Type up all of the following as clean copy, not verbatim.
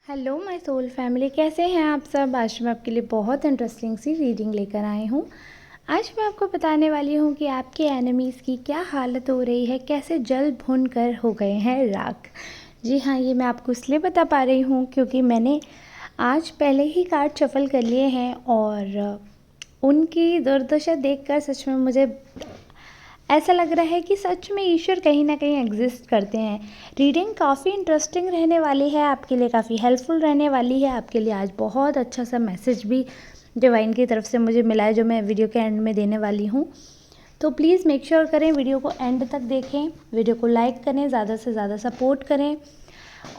Hello my soul family, कैसे हैं आप सब। आज मैं आपके लिए बहुत इंटरेस्टिंग सी रीडिंग लेकर आई हूँ। आज मैं आपको बताने वाली हूँ कि आपके एनिमीज़ की क्या हालत हो रही है, कैसे जल भुन कर हो गए हैं राख। जी हाँ, ये मैं आपको इसलिए बता पा रही हूँ क्योंकि मैंने आज पहले ही कार्ड शफल कर लिए हैं और उनकी दुर्दशा देखकर सच में मुझे ऐसा लग रहा है कि सच में ईश्वर कहीं ना कहीं एग्जिस्ट करते हैं। रीडिंग काफ़ी इंटरेस्टिंग रहने वाली है, आपके लिए काफ़ी हेल्पफुल रहने वाली है। आपके लिए आज बहुत अच्छा सा मैसेज भी डिवाइन की तरफ से मुझे मिला है, जो मैं वीडियो के एंड में देने वाली हूँ। तो प्लीज़ मेक श्योर करें, वीडियो को एंड तक देखें, वीडियो को लाइक करें, ज़्यादा से ज़्यादा सपोर्ट करें।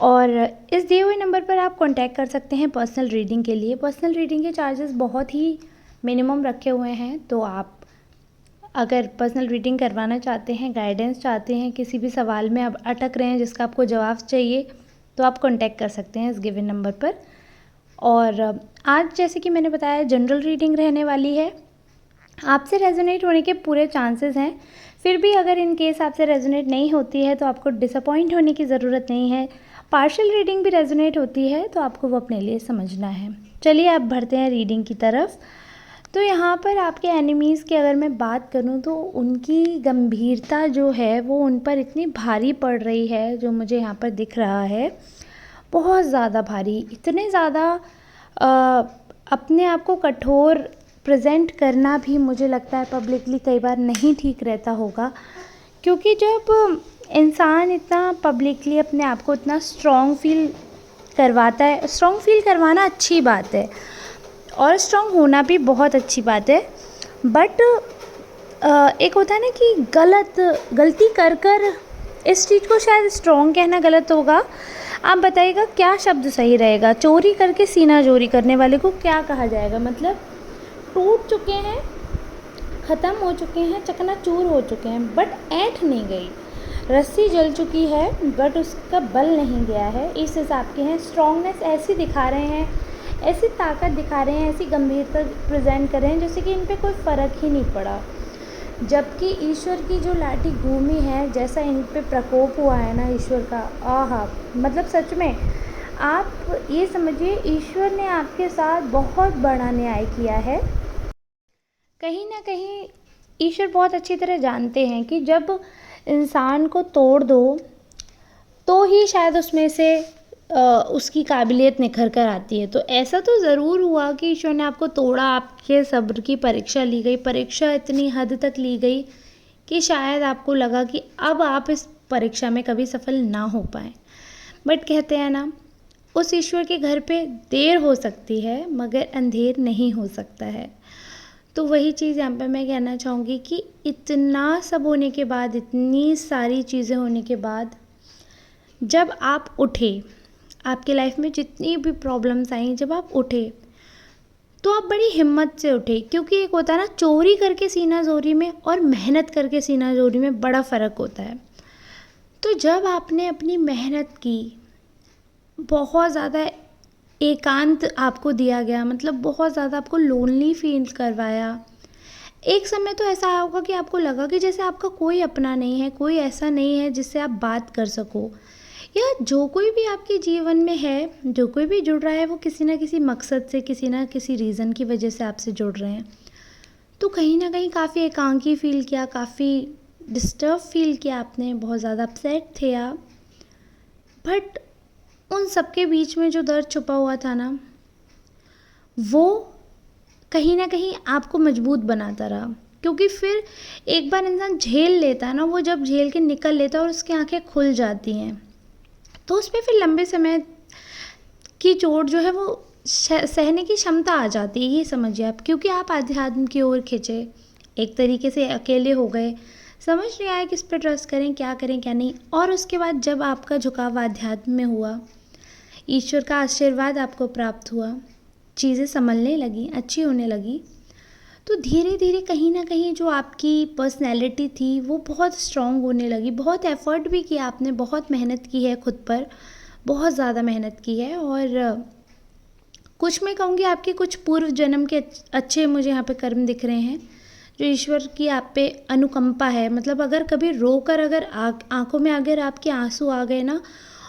और इस दिए हुए नंबर पर आप कॉन्टैक्ट कर सकते हैं पर्सनल रीडिंग के लिए। पर्सनल रीडिंग के चार्जेस बहुत ही मिनिमम रखे हुए हैं, तो आप अगर पर्सनल रीडिंग करवाना चाहते हैं, गाइडेंस चाहते हैं, किसी भी सवाल में आप अटक रहे हैं जिसका आपको जवाब चाहिए, तो आप कांटेक्ट कर सकते हैं इस गिवन नंबर पर। और आज जैसे कि मैंने बताया, जनरल रीडिंग रहने वाली है। आपसे रेजोनेट होने के पूरे चांसेस हैं। फिर भी अगर इन केस आपसे रेजोनेट नहीं होती है तो आपको डिसअपॉइंट होने की ज़रूरत नहीं है। पार्शियल रीडिंग भी रेजोनेट होती है तो आपको वो अपने लिए समझना है। चलिए आप बढ़ते हैं रीडिंग की तरफ। तो यहाँ पर आपके एनिमीज़ की अगर मैं बात करूँ तो उनकी गंभीरता जो है वो उन पर इतनी भारी पड़ रही है, जो मुझे यहाँ पर दिख रहा है बहुत ज़्यादा भारी। इतने ज़्यादा अपने आप को कठोर प्रेजेंट करना भी मुझे लगता है पब्लिकली कई बार नहीं ठीक रहता होगा, क्योंकि जब इंसान इतना पब्लिकली अपने आप को इतना स्ट्रॉन्ग फील करवाता है, स्ट्रॉन्ग फील करवाना अच्छी बात है और स्ट्रॉन्ग होना भी बहुत अच्छी बात है, बट एक होता है ना कि गलती कर कर इस चीज़ को शायद स्ट्रॉन्ग कहना गलत होगा। आप बताइएगा क्या शब्द सही रहेगा। चोरी करके सीना चोरी करने वाले को क्या कहा जाएगा? मतलब टूट चुके हैं, ख़त्म हो चुके हैं, चकनाचूर हो चुके हैं, बट ऐंठ नहीं गई। रस्सी जल चुकी है बट उसका बल नहीं गया है। इस हिसाब के हैं। स्ट्रॉन्गनेस ऐसी दिखा रहे हैं, ऐसी ताकत दिखा रहे हैं, ऐसी गंभीरता प्रेजेंट कर रहे हैं जैसे कि इन पे कोई फ़र्क ही नहीं पड़ा। जबकि ईश्वर की जो लाठी घूमी है, जैसा इन पे प्रकोप हुआ है ना ईश्वर का, आहा, मतलब सच में आप ये समझिए ईश्वर ने आपके साथ बहुत बड़ा न्याय किया है। कहीं ना कहीं ईश्वर बहुत अच्छी तरह जानते हैं कि जब इंसान को तोड़ दो तो ही शायद उसमें से उसकी काबिलियत निखर कर आती है। तो ऐसा तो ज़रूर हुआ कि ईश्वर ने आपको तोड़ा, आपके सब्र की परीक्षा ली गई, परीक्षा इतनी हद तक ली गई कि शायद आपको लगा कि अब आप इस परीक्षा में कभी सफल ना हो पाए। बट कहते हैं ना, उस ईश्वर के घर पे देर हो सकती है मगर अंधेर नहीं हो सकता है। तो वही चीज़ यहाँ पे मैं कहना चाहूँगी कि इतना सब होने के बाद, इतनी सारी चीज़ें होने के बाद, जब आप उठे, आपके लाइफ में जितनी भी प्रॉब्लम्स आई, जब आप उठे तो आप बड़ी हिम्मत से उठे। क्योंकि एक होता है ना, चोरी करके सीना जोरी में और मेहनत करके सीना जोरी में बड़ा फ़र्क होता है। तो जब आपने अपनी मेहनत की, बहुत ज़्यादा एकांत आपको दिया गया, मतलब बहुत ज़्यादा आपको लोनली फील करवाया। एक समय तो ऐसा आया होगा कि आपको लगा कि जैसे आपका कोई अपना नहीं है, कोई ऐसा नहीं है जिससे आप बात कर सको, या जो कोई भी आपके जीवन में है, जो कोई भी जुड़ रहा है, वो किसी ना किसी मकसद से, किसी ना किसी रीज़न की वजह से आपसे जुड़ रहे हैं। तो कहीं ना कहीं काफ़ी एकांकी फील किया, काफ़ी डिस्टर्ब फील किया आपने, बहुत ज़्यादा अपसेट थे आप। बट उन सबके बीच में जो दर्द छुपा हुआ था ना, वो कहीं ना कहीं आपको मजबूत बनाता रहा। क्योंकि फिर एक बार इंसान झेल लेता है ना, वो जब झेल के निकल लेता है और उसकी आंखें खुल जाती हैं, तो उस पर फिर लंबे समय की चोट जो है वो सहने की क्षमता आ जाती है, ये समझिए आप। क्योंकि आप आध्यात्म की ओर खिंचे, एक तरीके से अकेले हो गए, समझ नहीं आया किस पे ट्रस्ट करें, क्या करें क्या नहीं। और उसके बाद जब आपका झुकाव आध्यात्म में हुआ, ईश्वर का आशीर्वाद आपको प्राप्त हुआ, चीज़ें संभलने लगी, अच्छी होने लगी, तो धीरे धीरे कहीं ना कहीं जो आपकी पर्सनैलिटी थी वो बहुत स्ट्रॉन्ग होने लगी। बहुत एफ़र्ट भी किया आपने, बहुत मेहनत की है खुद पर, बहुत ज़्यादा मेहनत की है। और कुछ मैं कहूँगी आपके कुछ पूर्व जन्म के अच्छे मुझे यहाँ पे कर्म दिख रहे हैं, जो ईश्वर की आप पे अनुकंपा है। मतलब अगर कभी रोकर, अगर आंखों में अगर आपके आंसू आ गए ना,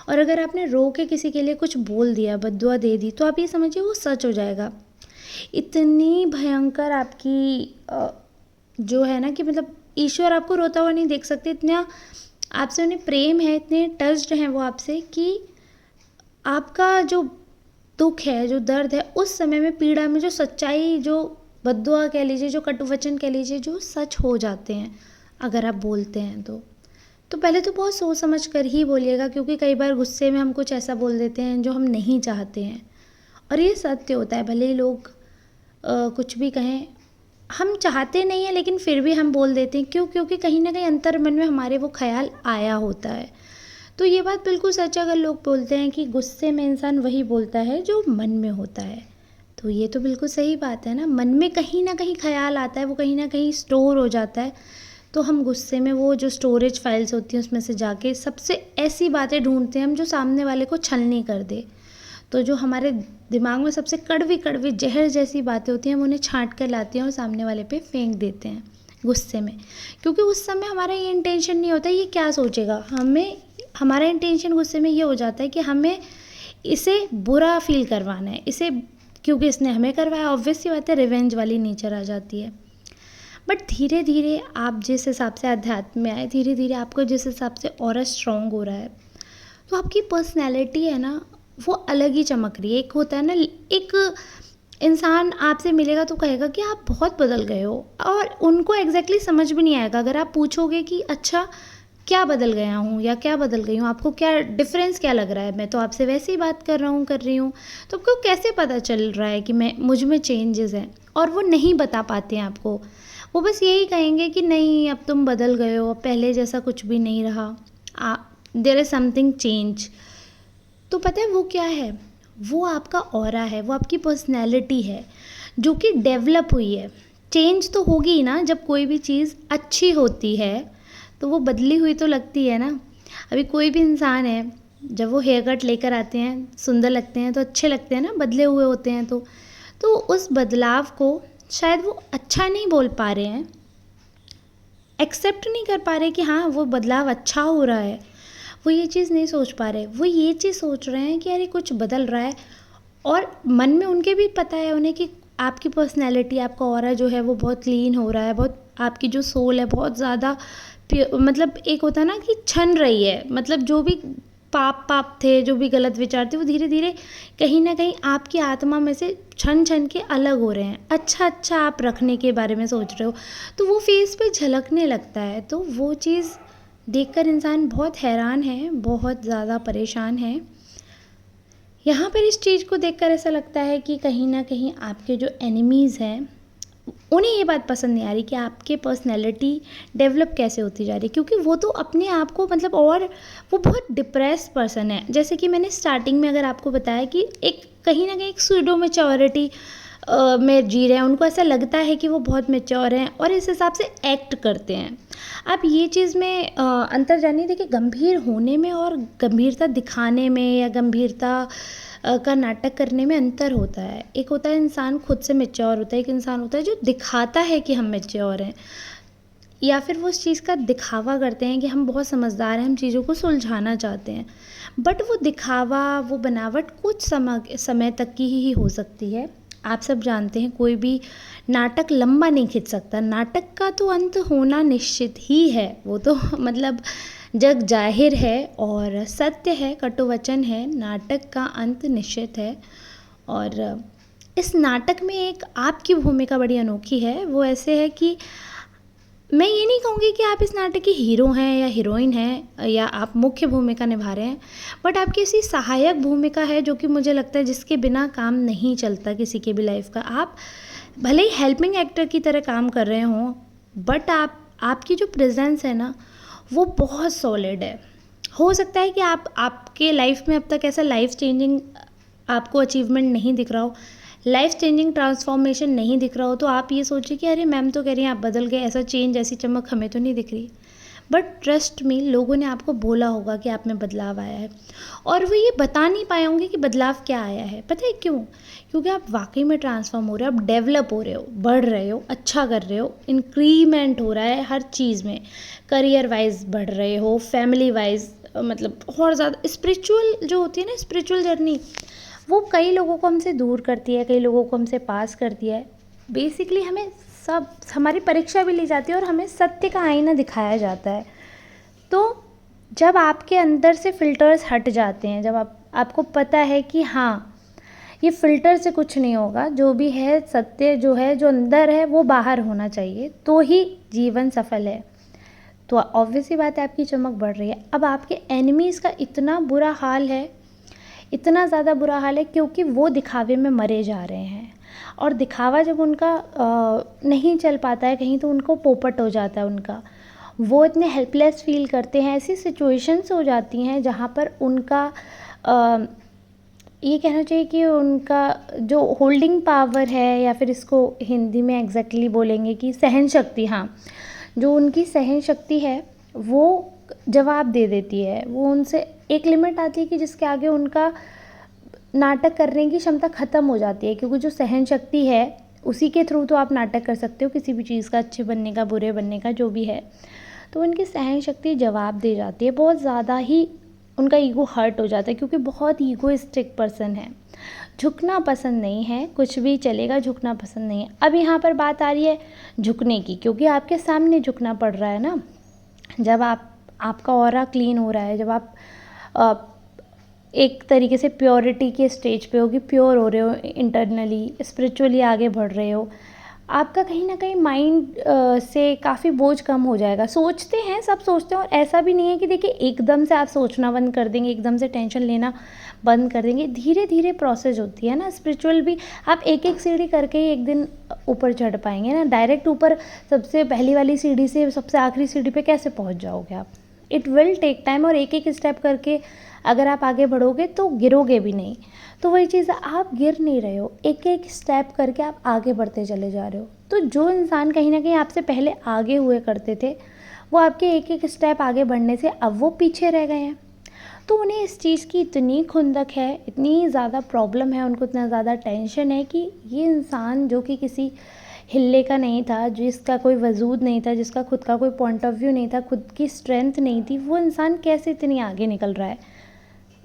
और अगर आपने रो के किसी के लिए कुछ बोल दिया, बद्दुआ दे दी, तो आप ये समझिए वो सच हो जाएगा। इतनी भयंकर आपकी जो है ना कि मतलब ईश्वर आपको रोता हुआ नहीं देख सकते, इतना आपसे उन्हें प्रेम है, इतने टच्ड हैं वो आपसे कि आपका जो दुख है, जो दर्द है, उस समय में पीड़ा में जो सच्चाई, जो बद्दुआ कह लीजिए, जो कटुवचन कह लीजिए, जो सच हो जाते हैं अगर आप बोलते हैं तो पहले तो बहुत सोच समझ कर ही बोलिएगा, क्योंकि कई बार गुस्से में हम कुछ ऐसा बोल देते हैं जो हम नहीं चाहते हैं। और ये सत्य होता है, भले ही लोग कुछ भी कहें, हम चाहते नहीं हैं लेकिन फिर भी हम बोल देते हैं। क्यों? क्योंकि कहीं ना कहीं अंतर मन में हमारे वो ख्याल आया होता है। तो ये बात बिल्कुल सच है, अगर लोग बोलते हैं कि गुस्से में इंसान वही बोलता है जो मन में होता है, तो ये तो बिल्कुल सही बात है ना। मन में कहीं ना कहीं ख्याल आता है, वो कहीं ना कहीं स्टोर हो जाता है, तो हम गुस्से में वो जो स्टोरेज फाइल्स होती हैं उसमें से जाके सबसे ऐसी बातें ढूंढते हैं हम जो सामने वाले को छलनी कर दे। तो जो हमारे दिमाग में सबसे कड़वी कड़वी जहर जैसी बातें होती हैं हम उन्हें छांट कर लाते हैं और सामने वाले पे फेंक देते हैं गुस्से में। क्योंकि उस समय हमारा ये इंटेंशन नहीं होता ये क्या सोचेगा, हमें हमारा इंटेंशन गुस्से में ये हो जाता है कि हमें इसे बुरा फील करवाना है, इसे क्योंकि इसने हमें करवाया, ऑब्वियस सी बात है, रिवेंज वाली नेचर आ जाती है। बट धीरे धीरे आप जिस हिसाब से अध्यात्म में आए, धीरे धीरे आपको जिस हिसाब से और स्ट्रॉन्ग हो रहा है, तो आपकी पर्सनैलिटी है ना वो अलग ही चमक रही है। एक होता है ना, एक इंसान आपसे मिलेगा तो कहेगा कि आप बहुत बदल गए हो, और उनको एग्जैक्टली समझ भी नहीं आएगा। अगर आप पूछोगे कि अच्छा क्या बदल गया हूँ या क्या बदल गई हूँ, आपको क्या डिफरेंस क्या लग रहा है, मैं तो आपसे वैसे ही बात कर रही हूँ, तो आपको कैसे पता चल रहा है कि मुझ में चेंजेस हैं। और वो नहीं बता पाते हैं आपको, वो बस यही कहेंगे कि नहीं अब तुम बदल गए हो, अब पहले जैसा कुछ भी नहीं रहा, देयर इज़ समथिंग चेंज। तो पता है वो क्या है, वो आपका ऑरा है, वो आपकी पर्सनैलिटी है जो कि डेवलप हुई है। चेंज तो होगी ही ना, जब कोई भी चीज़ अच्छी होती है तो वो बदली हुई तो लगती है ना। अभी कोई भी इंसान है, जब वो हेयर कट लेकर आते हैं, सुंदर लगते हैं तो अच्छे लगते हैं ना, बदले हुए होते हैं तो उस बदलाव को शायद वो अच्छा नहीं बोल पा रहे हैं, एक्सेप्ट नहीं कर पा रहे कि हाँ वो बदलाव अच्छा हो रहा है, वो ये चीज़ नहीं सोच पा रहे। वो ये चीज़ सोच रहे हैं कि अरे कुछ बदल रहा है, और मन में उनके भी पता है उन्हें कि आपकी पर्सनैलिटी, आपका ऑरा जो है वो बहुत क्लीन हो रहा है, बहुत आपकी जो सोल है बहुत ज़्यादा मतलब एक होता है ना कि छन रही है, मतलब जो भी पाप थे, जो भी गलत विचार थे, वो धीरे धीरे कहीं ना कहीं आपकी आत्मा में से छन छन के अलग हो रहे हैं। अच्छा आप रखने के बारे में सोच रहे हो, तो वो फेस पे झलकने लगता है। तो वो चीज़ देखकर इंसान बहुत हैरान है, बहुत ज़्यादा परेशान है। यहाँ पर इस चीज़ को देखकर ऐसा लगता है कि कहीं ना कहीं आपके जो एनिमीज़ हैं उन्हें ये बात पसंद नहीं आ रही कि आपके पर्सनैलिटी डेवलप कैसे होती जा रही है, क्योंकि वो तो अपने आप को मतलब, और वो बहुत डिप्रेस्ड पर्सन है। जैसे कि मैंने स्टार्टिंग में अगर आपको बताया कि एक कहीं ना कहीं एक सूडो मैच्योरिटी में जी रहे हैं, उनको ऐसा लगता है कि वो बहुत मैच्योर हैं और इस हिसाब से एक्ट करते हैं। आप ये चीज़ में अंतर जानिए, देखिए गंभीर होने में और गंभीरता दिखाने में या गंभीरता का नाटक करने में अंतर होता है। एक होता है इंसान खुद से मैच्योर होता है, एक इंसान होता है जो दिखाता है कि हम मैच्योर हैं, या फिर वो उस चीज़ का दिखावा करते हैं कि हम बहुत समझदार हैं, हम चीज़ों को सुलझाना चाहते हैं। बट वो दिखावा, वो बनावट कुछ समय तक की ही हो सकती है। आप सब जानते हैं कोई भी नाटक लंबा नहीं खिंच सकता, नाटक का तो अंत होना निश्चित ही है, वो तो मतलब जग जाहिर है और सत्य है, कटुवचन है, नाटक का अंत निश्चित है। और इस नाटक में एक आपकी भूमिका बड़ी अनोखी है। वो ऐसे है कि मैं ये नहीं कहूँगी कि आप इस नाटक के हीरो हैं या हीरोइन हैं या आप मुख्य भूमिका निभा रहे हैं, बट आपकी ऐसी सहायक भूमिका है जो कि मुझे लगता है जिसके बिना काम नहीं चलता किसी के भी लाइफ का। आप भले ही हेल्पिंग एक्टर की तरह काम कर रहे हों, बट आपकी जो प्रेजेंस है ना वो बहुत सॉलिड है। हो सकता है कि आपके लाइफ में अब तक ऐसा लाइफ चेंजिंग आपको अचीवमेंट नहीं दिख रहा हो, लाइफ चेंजिंग ट्रांसफॉर्मेशन नहीं दिख रहा हो, तो आप ये सोचिए कि अरे मैम तो कह रही हैं आप बदल गए, ऐसा चेंज, ऐसी चमक हमें तो नहीं दिख रही। बट ट्रस्ट मी, लोगों ने आपको बोला होगा कि आप में बदलाव आया है, और वो ये बता नहीं पाए होंगे कि बदलाव क्या आया है। पता है क्यों? क्योंकि आप वाकई में ट्रांसफॉर्म हो रहे हो, आप डेवलप हो रहे हो, बढ़ रहे हो, अच्छा कर रहे हो, इंक्रीमेंट हो रहा है हर चीज़ में, करियर वाइज बढ़ रहे हो, फैमिली वाइज मतलब और ज़्यादा स्पिरिचुअल जो होती है ना, स्पिरिचुअल जर्नी, वो कई लोगों को हमसे दूर करती है, कई लोगों को हमसे पास करती है। बेसिकली हमें सब हमारी परीक्षा भी ली जाती है और हमें सत्य का आईना दिखाया जाता है। तो जब आपके अंदर से फ़िल्टर्स हट जाते हैं, जब आपको पता है कि हाँ, ये फ़िल्टर से कुछ नहीं होगा, जो भी है सत्य जो है, जो अंदर है वो बाहर होना चाहिए, तो ही जीवन सफल है। तो ऑब्वियस सी बात है, आपकी चमक बढ़ रही है। अब आपके एनिमीज़ का इतना बुरा हाल है, इतना ज़्यादा बुरा हाल है, क्योंकि वो दिखावे में मरे जा रहे हैं। और दिखावा जब उनका नहीं चल पाता है कहीं, तो उनको पोपट हो जाता है उनका। वो इतने हेल्पलेस फील करते हैं, ऐसी सिचुएशंस हो जाती हैं जहाँ पर उनका ये कहना चाहिए कि उनका जो होल्डिंग पावर है, या फिर इसको हिंदी में एग्जैक्टली बोलेंगे कि सहन शक्ति, हाँ, जो उनकी सहन शक्ति है वो जवाब दे देती है। वो उनसे एक लिमिट आती है कि जिसके आगे उनका नाटक करने की क्षमता ख़त्म हो जाती है, क्योंकि जो सहन शक्ति है उसी के थ्रू तो आप नाटक कर सकते हो किसी भी चीज़ का, अच्छे बनने का, बुरे बनने का, जो भी है। तो उनकी सहन शक्ति जवाब दे जाती है, बहुत ज़्यादा ही उनका ईगो हर्ट हो जाता है, क्योंकि बहुत ईगोइस्टिक पर्सन है। झुकना पसंद नहीं है, कुछ भी चलेगा, झुकना पसंद नहीं है। अब यहाँ पर बात आ रही है झुकने की, क्योंकि आपके सामने झुकना पड़ रहा है ना। जब आपका ऑरा क्लीन हो रहा है, जब आप एक तरीके से प्योरिटी के स्टेज पे हो, कि प्योर हो रहे हो इंटरनली, स्पिरिचुअली आगे बढ़ रहे हो, आपका कहीं ना कहीं माइंड से काफ़ी बोझ कम हो जाएगा। सोचते हैं, सब सोचते हैं, और ऐसा भी नहीं है कि देखिए एकदम से आप सोचना बंद कर देंगे, एकदम से टेंशन लेना बंद कर देंगे। धीरे धीरे प्रोसेस होती है ना स्पिरिचुअल भी। आप एक एक सीढ़ी करके ही एक दिन ऊपर चढ़ पाएंगे ना। डायरेक्ट ऊपर सबसे पहली वाली सीढ़ी से सबसे आखिरी सीढ़ी पे कैसे पहुंच जाओगे आप? इट विल टेक टाइम, और एक एक स्टेप करके अगर आप आगे बढ़ोगे तो गिरोगे भी नहीं। तो वही चीज़ है, आप गिर नहीं रहे हो, एक एक स्टेप करके आप आगे बढ़ते चले जा रहे हो। तो जो इंसान कहीं ना कहीं आपसे पहले आगे हुए करते थे, वो आपके एक एक स्टेप आगे बढ़ने से अब वो पीछे रह गए हैं। तो उन्हें इस चीज़ की इतनी खुंदक है, इतनी ज़्यादा प्रॉब्लम है, उनको इतना ज़्यादा टेंशन है कि ये इंसान जो कि किसी हिल्ले का नहीं था, जिसका कोई वजूद नहीं था, जिसका खुद का कोई पॉइंट ऑफ व्यू नहीं था, खुद की स्ट्रेंथ नहीं थी, वो इंसान कैसे इतनी आगे निकल रहा है?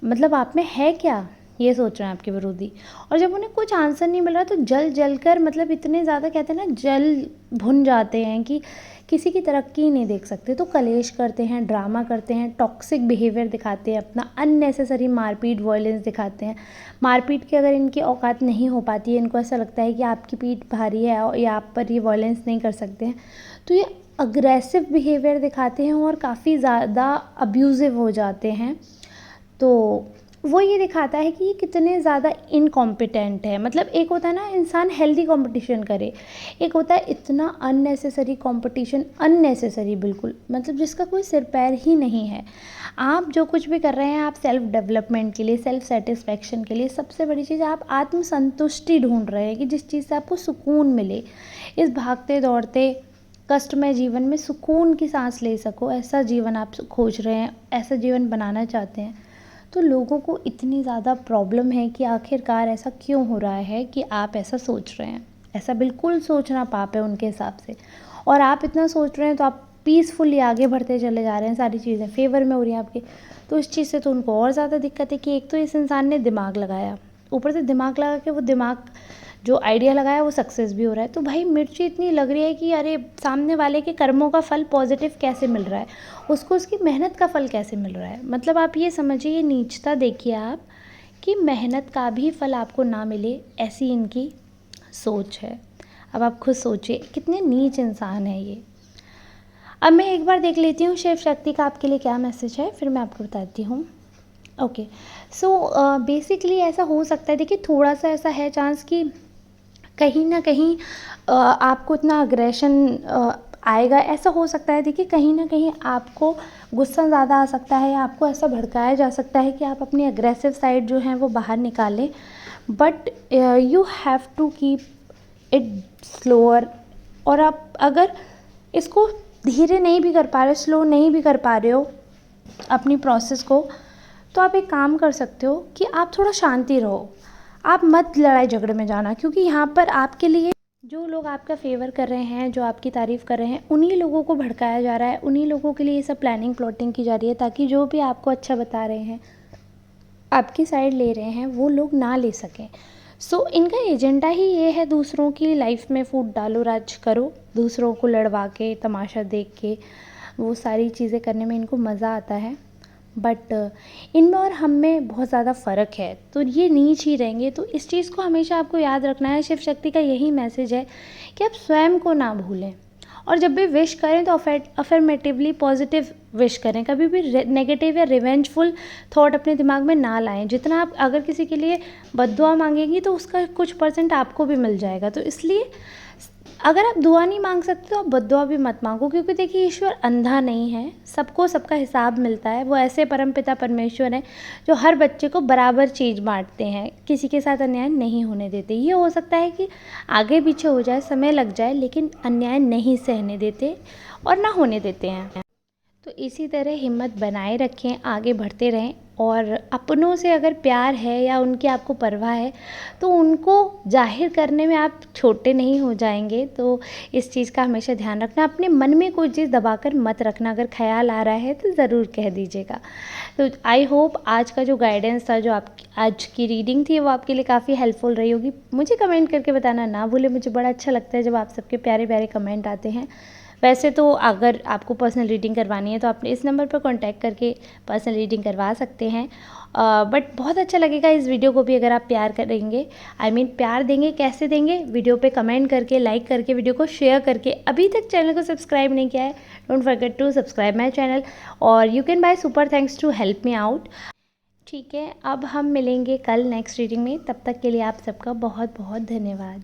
मतलब आप में है क्या, ये सोच रहे हैं आपके विरोधी। और जब उन्हें कुछ आंसर नहीं मिल रहा, तो जल जल कर, मतलब इतने ज़्यादा कहते हैं ना, जल भुन जाते हैं कि किसी की तरक्की ही नहीं देख सकते। तो कलेश करते हैं, ड्रामा करते हैं, टॉक्सिक बिहेवियर दिखाते हैं, अपना अननेसेसरी मारपीट, वायलेंस दिखाते हैं। मारपीट की अगर इनकी औकात नहीं हो पाती है, इनको ऐसा लगता है कि आपकी पीठ भारी है और या आप पर ये वायलेंस नहीं कर सकते हैं, तो ये अग्रेसिव बिहेवियर दिखाते हैं और काफ़ी ज़्यादा अब्यूज़िव हो जाते हैं। तो वो ये दिखाता है कि ये कितने ज़्यादा इनकॉम्पिटेंट है। मतलब एक होता है ना इंसान हेल्दी कंपटीशन करे, एक होता है इतना अननेसेसरी कंपटीशन, अननेसेसरी बिल्कुल, मतलब जिसका कोई सिर पैर ही नहीं है। आप जो कुछ भी कर रहे हैं, आप सेल्फ डेवलपमेंट के लिए, सेल्फ सेटिस्फेक्शन के लिए, सबसे बड़ी चीज़ आप आत्मसंतुष्टि ढूंढ रहे हैं कि जिस चीज़ से आपको सुकून मिले। इस भागते दौड़ते कष्टमय जीवन में सुकून की सांस ले सको, ऐसा जीवन आप खोज रहे हैं, ऐसा जीवन बनाना चाहते हैं। तो लोगों को इतनी ज़्यादा प्रॉब्लम है कि आखिरकार ऐसा क्यों हो रहा है कि आप ऐसा सोच रहे हैं। ऐसा बिल्कुल सोचना पाप है उनके हिसाब से, और आप इतना सोच रहे हैं तो आप पीसफुली आगे बढ़ते चले जा रहे हैं, सारी चीज़ें फेवर में हो रही हैं आपके। तो इस चीज़ से तो उनको और ज़्यादा दिक्कत है कि एक तो इस इंसान ने दिमाग लगाया, ऊपर से दिमाग लगा के वो दिमाग जो आइडिया लगाया वो सक्सेस भी हो रहा है। तो भाई मिर्ची इतनी लग रही है कि अरे सामने वाले के कर्मों का फल पॉजिटिव कैसे मिल रहा है, उसको उसकी मेहनत का फल कैसे मिल रहा है। मतलब आप ये समझिए, ये नीचता देखिए आप, कि मेहनत का भी फल आपको ना मिले, ऐसी इनकी सोच है। अब आप खुद सोचिए कितने नीच इंसान है ये। अब मैं एक बार देख लेती हूँ शिव शक्ति का आपके लिए क्या मैसेज है, फिर मैं आपको बताती हूँ। ओके, सो बेसिकली ऐसा हो सकता है, देखिए थोड़ा सा ऐसा है चांस कि कहीं ना कहीं आपको इतना अग्रेशन आएगा, ऐसा हो सकता है। देखिए कहीं ना कहीं आपको गुस्सा ज़्यादा आ सकता है, या आपको ऐसा भड़काया जा सकता है कि आप अपनी अग्रेसिव साइड जो है वो बाहर निकालें, but you have to keep it slower. और आप अगर इसको धीरे नहीं भी कर पा रहे, स्लो नहीं भी कर पा रहे हो अपनी प्रोसेस को, तो आप एक काम कर सकते हो कि आप थोड़ा शांति रहो, आप मत लड़ाई झगड़े में जाना, क्योंकि यहाँ पर आपके लिए जो लोग आपका फ़ेवर कर रहे हैं, जो आपकी तारीफ़ कर रहे हैं, उन्हीं लोगों को भड़काया जा रहा है, उन्हीं लोगों के लिए ये सब प्लानिंग प्लॉटिंग की जा रही है, ताकि जो भी आपको अच्छा बता रहे हैं, आपकी साइड ले रहे हैं, वो लोग ना ले सकें। सो इनका एजेंडा ही ये है, दूसरों की लाइफ में फूट डालो, राज करो, दूसरों को लड़वा के, तमाशा देख के, वो सारी चीज़ें करने में इनको मज़ा आता है। बट इनमें और हम में बहुत ज़्यादा फ़र्क है, तो ये नीच ही रहेंगे। तो इस चीज़ को हमेशा आपको याद रखना है। शिव शक्ति का यही मैसेज है कि आप स्वयं को ना भूलें, और जब भी विश करें तो अफर्मेटिवली पॉजिटिव विश करें। कभी भी नेगेटिव या रिवेंजफुल थॉट अपने दिमाग में ना लाएं। जितना आप अगर किसी के लिए बद्दुआ मांगेंगी तो उसका कुछ % आपको भी मिल जाएगा। तो इसलिए अगर आप दुआ नहीं मांग सकते तो आप बद्दुआ भी मत मांगो, क्योंकि देखिए ईश्वर अंधा नहीं है, सबको सबका हिसाब मिलता है। वो ऐसे परमपिता परमेश्वर हैं जो हर बच्चे को बराबर चीज़ बांटते हैं, किसी के साथ अन्याय नहीं होने देते। ये हो सकता है कि आगे पीछे हो जाए, समय लग जाए, लेकिन अन्याय नहीं सहने देते और ना होने देते हैं। तो इसी तरह हिम्मत बनाए रखें, आगे बढ़ते रहें, और अपनों से अगर प्यार है या उनकी आपको परवाह है तो उनको जाहिर करने में आप छोटे नहीं हो जाएंगे। तो इस चीज़ का हमेशा ध्यान रखना, अपने मन में कोई चीज़ दबाकर मत रखना। अगर ख्याल आ रहा है तो ज़रूर कह दीजिएगा। तो आई होप आज का जो गाइडेंस था, जो आप आज की रीडिंग थी, वो आपके लिए काफ़ी हेल्पफुल रही होगी। मुझे कमेंट करके बताना ना भूलें, मुझे बड़ा अच्छा लगता है जब आप सबके प्यारे प्यारे कमेंट आते हैं। वैसे तो अगर आपको पर्सनल रीडिंग करवानी है तो आप इस नंबर पर कांटेक्ट करके पर्सनल रीडिंग करवा सकते हैं। बट बहुत अच्छा लगेगा इस वीडियो को भी अगर आप प्यार करेंगे, प्यार देंगे। कैसे देंगे? वीडियो पे कमेंट करके, लाइक करके, वीडियो को शेयर करके। अभी तक चैनल को सब्सक्राइब नहीं किया है, don't forget to subscribe my channel, और you can buy super thanks to help me out. ठीक है, अब हम मिलेंगे कल नेक्स्ट रीडिंग में। तब तक के लिए आप सबका बहुत बहुत धन्यवाद।